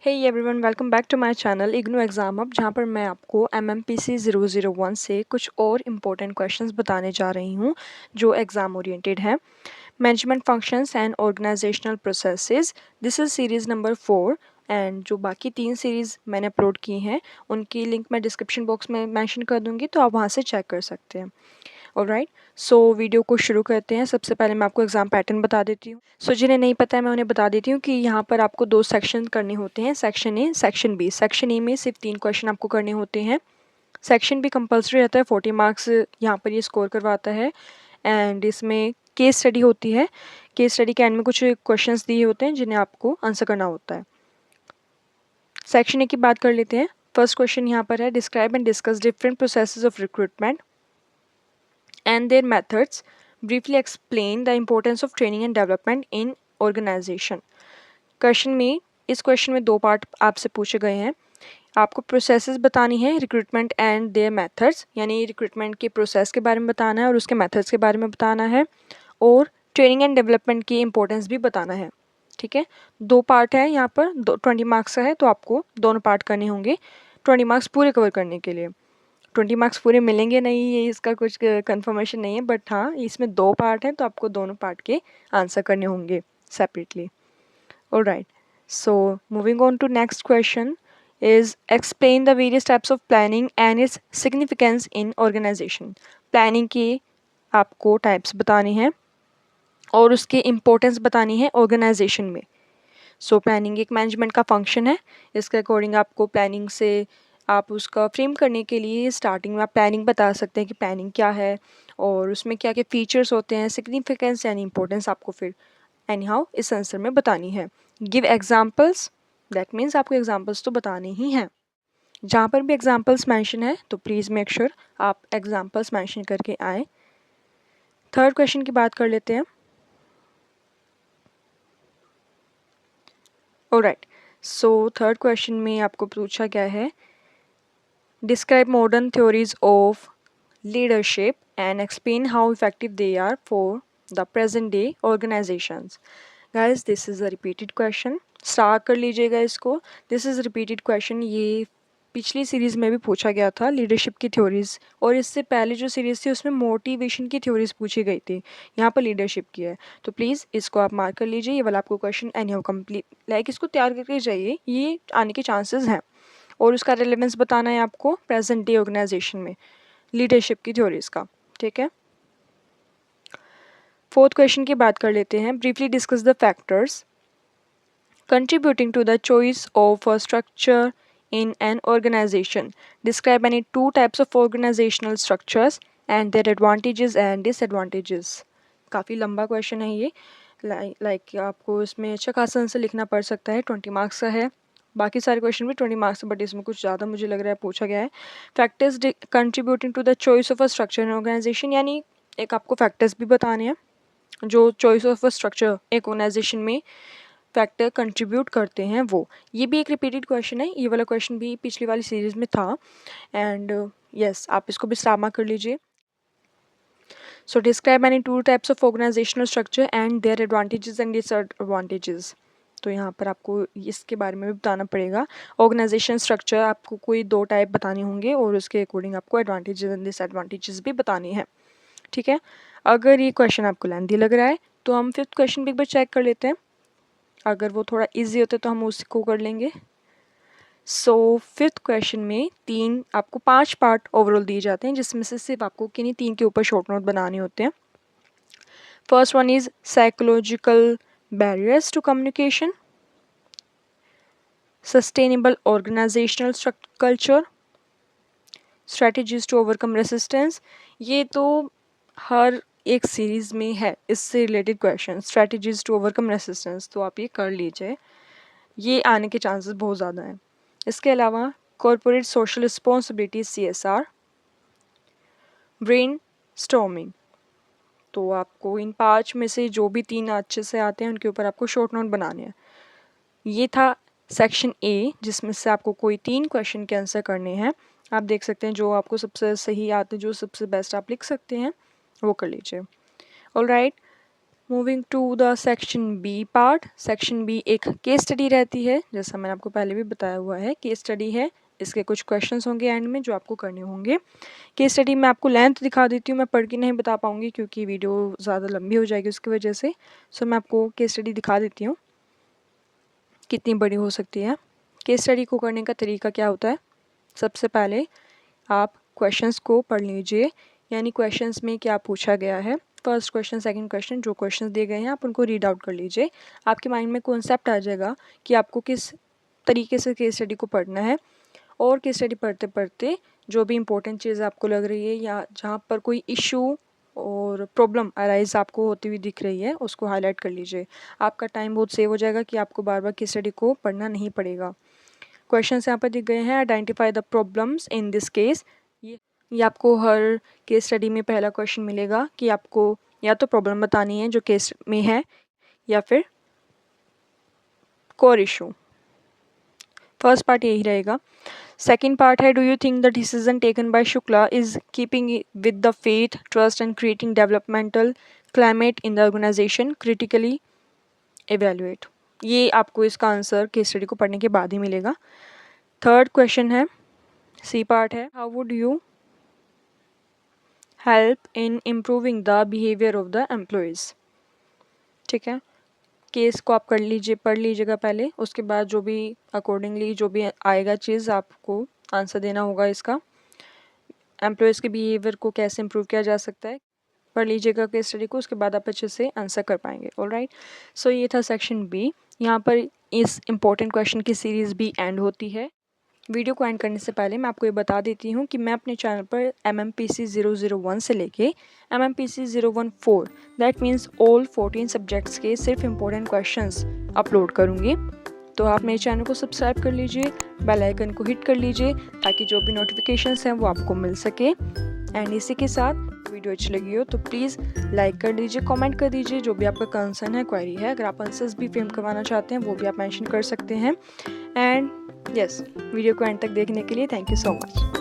Hey everyone, welcome back to my channel IGNOU exam up, जहाँ पर मैं आपको MMPC 001 से कुछ और इम्पोर्टेंट क्वेश्चंस बताने जा रही हूँ जो एग्ज़ाम ओरिएंटेड है। Management functions and organisational processes, this is series number 4 and जो बाकी 3 सीरीज़ मैंने अपलोड की हैं उनकी लिंक मैं डिस्क्रिप्शन बॉक्स में मेंशन कर दूँगी, तो आप वहाँ से चेक कर सकते हैं। ऑलराइट, सो वीडियो को शुरू करते हैं। सबसे पहले मैं आपको एग्ज़ाम पैटर्न बता देती हूँ। जिन्हें नहीं पता है मैं उन्हें बता देती हूँ कि यहाँ पर आपको 2 सेक्शन करने होते हैं, section A, section B. Section A में सिर्फ 3 क्वेश्चन आपको करने होते हैं। सेक्शन बी कंपल्सरी रहता है, 40 मार्क्स यहाँ पर ये स्कोर करवाता है एंड इसमें केस स्टडी होती है। केस स्टडी के एंड में कुछ क्वेश्चन दिए होते हैं जिन्हें आपको आंसर करना होता है। सेक्शन ए की बात कर लेते हैं। फर्स्ट क्वेश्चन यहाँ पर है, describe and discuss different processes of recruitment and their methods. Briefly explain the importance of training and development in organization. Question में इस क्वेश्चन में 2 पार्ट आपसे पूछे गए हैं। आपको प्रोसेसेस बतानी है, रिक्रूटमेंट एंड देयर मेथड्स, यानी रिक्रूटमेंट के प्रोसेस के बारे में बताना है और उसके मेथड्स के बारे में बताना है, और ट्रेनिंग एंड डेवलपमेंट की इंपॉर्टेंस भी बताना है। ठीक है, 2 पार्ट है यहाँ पर, 20 मार्क्स का है, तो आपको दोनों पार्ट करने होंगे 20 मार्क्स पूरे कवर करने के लिए। 20 मार्क्स पूरे मिलेंगे नहीं, ये इसका कुछ कंफर्मेशन नहीं है, बट हाँ इसमें 2 पार्ट हैं तो आपको दोनों पार्ट के आंसर करने होंगे separately. Alright, so moving on to next question is explain the various types of planning and its significance in organisation. Planning की आपको टाइप्स बतानी है और उसके इम्पोर्टेंस बतानी है ऑर्गेनाइजेशन में। सो प्लानिंग एक मैनेजमेंट का फंक्शन है। इसके अकॉर्डिंग आपको प्लानिंग से आप उसका फ्रेम करने के लिए स्टार्टिंग में आप प्लानिंग बता सकते हैं कि प्लानिंग क्या है और उसमें क्या क्या फीचर्स होते हैं, सिग्निफिकेंस यानी इंपॉर्टेंस आपको फिर एनी हाउ इस आंसर में बतानी है। गिव एग्जाम्पल्स, दैट मीन्स आपको एग्जाम्पल्स तो बताने ही हैं। जहाँ पर भी एग्जाम्पल्स मैंशन है तो प्लीज़ मेक श्योर आप एग्जाम्पल्स मैंशन करके आए। थर्ड क्वेश्चन की बात कर लेते हैं। ऑलराइट, सो थर्ड क्वेश्चन में आपको पूछा गया है, describe modern theories of leadership and explain how effective they are for the present day organizations. Guys, this is a repeated question. Start कर लीजिएगा इसको। दिस इज़ रिपीटेड क्वेश्चन, ये पिछली सीरीज़ में भी पूछा गया था लीडरशिप की थ्योरीज, और इससे पहले जो सीरीज़ थी उसमें मोटिवेशन की थ्योरीज पूछी गई थी, यहाँ पर लीडरशिप की है। तो प्लीज़ इसको आप मार्क कर लीजिए, ये वाला आपको question any how complete like इसको तैयार करके जाइए, ये आने के चांसेस हैं। और उसका रेलेवेंस बताना है आपको प्रेजेंट डे ऑर्गेनाइजेशन में लीडरशिप की थ्योरीज का। ठीक है, फोर्थ क्वेश्चन की बात कर लेते हैं। Briefly discuss the factors contributing to the choice of a structure in an organization. Describe any 2 types of organizational structures and their advantages and disadvantages. काफ़ी लंबा क्वेश्चन है ये, लाइक आपको इसमें अच्छा खासा आंसर लिखना पड़ सकता है। 20 मार्क्स का है, बाकी सारे क्वेश्चन भी 20 मार्क्स, बट इसमें कुछ ज़्यादा मुझे लग रहा है पूछा गया है। Factors contributing to the choice of a structure in organisation, यानी एक आपको फैक्टर्स भी बताने हैं जो चॉइस ऑफ अ स्ट्रक्चर एक ऑर्गेनाइजेशन में फैक्टर कंट्रीब्यूट करते हैं वो। ये भी एक रिपीटेड क्वेश्चन है, ये वाला क्वेश्चन भी पिछली वाली सीरीज में था एंड यस आप इसको भी सामा कर लीजिए। So describe any 2 types of organizational structure and their advantages and disadvantages. तो यहाँ पर आपको इसके बारे में भी बताना पड़ेगा। ऑर्गेनाइजेशन स्ट्रक्चर आपको कोई 2 टाइप बताने होंगे और उसके अकॉर्डिंग आपको एडवांटेजेस एंड डिसएडवांटेजेस भी बतानी है। ठीक है, अगर ये क्वेश्चन आपको लेंथी लग रहा है तो हम 5th क्वेश्चन भी एक बार चेक कर लेते हैं, अगर वो थोड़ा इजी होता है तो हम उसको कर लेंगे। सो 5th क्वेश्चन में 5 पार्ट ओवरऑल दिए जाते हैं, जिसमें से सिर्फ आपको किन्हीं 3 के ऊपर शॉर्ट नोट बनाने होते हैं। First one is psychological barriers to communication, sustainable organisational culture, strategies to overcome resistance. ये तो हर एक सीरीज में है इससे related question, strategies to overcome resistance, तो आप ये कर लीजिए, ये आने के चांसेस बहुत ज़्यादा हैं। इसके अलावा corporate social responsibility CSR, brain storming. तो आपको इन 5 में से जो भी 3 अच्छे से आते हैं उनके ऊपर आपको शॉर्ट नोट बनाने हैं। ये था सेक्शन ए, जिसमें से आपको कोई 3 क्वेश्चन के आंसर करने हैं। आप देख सकते हैं जो आपको सबसे सही आते हैं, जो सबसे बेस्ट आप लिख सकते हैं वो कर लीजिए। Alright, moving to the section B part. Section B एक केस स्टडी रहती है, जैसा मैंने आपको पहले भी बताया हुआ है। केस स्टडी है, इसके कुछ क्वेश्चंस होंगे एंड में जो आपको करने होंगे। केस स्टडी में आपको लेंथ दिखा देती हूँ, मैं पढ़ के नहीं बता पाऊँगी क्योंकि वीडियो ज़्यादा लंबी हो जाएगी उसकी वजह से। सो मैं आपको केस स्टडी दिखा देती हूँ कितनी बड़ी हो सकती है। केस स्टडी को करने का तरीका क्या होता है, सबसे पहले आप क्वेश्चंस को पढ़ लीजिए, यानी क्वेश्चंस में क्या पूछा गया है। फर्स्ट क्वेश्चन, सेकंड क्वेश्चन, जो क्वेश्चंस दिए गए हैं आप उनको रीड आउट कर लीजिए। आपके माइंड में कॉन्सेप्ट आ जाएगा कि आपको किस तरीके से केस स्टडी को पढ़ना है। और केस स्टडी पढ़ते पढ़ते जो भी इंपॉर्टेंट चीज़ आपको लग रही है या जहाँ पर कोई इशू और प्रॉब्लम अराइज आपको होती हुई दिख रही है उसको हाईलाइट कर लीजिए। आपका टाइम बहुत सेव हो जाएगा कि आपको बार बार केस स्टडी को पढ़ना नहीं पड़ेगा। क्वेश्चंस यहाँ पर दिख गए हैं। Identify the problems in this case. ये आपको हर केस स्टडी में पहला क्वेश्चन मिलेगा कि आपको या तो प्रॉब्लम बतानी है जो केस में है या फिर कोर इशू। फर्स्ट पार्ट यही रहेगा। सेकेंड पार्ट है, do you think the decision taken by Shukla is keeping with the faith, trust and creating developmental climate in the organisation, critically evaluate. ये आपको इसका आंसर केस स्टडी को पढ़ने के बाद ही मिलेगा। थर्ड क्वेश्चन है, सी पार्ट है, how would you help in improving the behaviour of the employees. ठीक है, केस को आप कर लीजिए, पढ़ लीजिएगा पहले, उसके बाद जो भी अकॉर्डिंगली जो भी आएगा चीज़ आपको आंसर देना होगा इसका। एम्प्लॉयज़ के बिहेवियर को कैसे इम्प्रूव किया जा सकता है, पढ़ लीजिएगा केस स्टडी को, उसके बाद आप अच्छे से आंसर कर पाएंगे। ऑलराइट, सो ये था सेक्शन बी। यहाँ पर इस इम्पोर्टेंट क्वेश्चन की सीरीज़ भी एंड होती है। वीडियो को एंड करने से पहले मैं आपको ये बता देती हूँ कि मैं अपने चैनल पर MMPC 001 से लेके MMPC 014 that means all 14 subjects के सिर्फ इम्पोर्टेंट क्वेश्चंस अपलोड करूँगी। तो आप मेरे चैनल को सब्सक्राइब कर लीजिए, बेल आइकन को हिट कर लीजिए ताकि जो भी नोटिफिकेशंस हैं वो आपको मिल सके। एंड इसी के साथ वीडियो अच्छी लगी हो तो प्लीज़ लाइक कर दीजिए, कमेंट कर दीजिए जो भी आपका कंसर्न है, क्वेरी है। अगर आप आंसर्स भी फ्रेम करवाना चाहते हैं वो भी आप मेंशन कर सकते हैं। एंड यस, वीडियो को एंड तक देखने के लिए थैंक यू सो मच।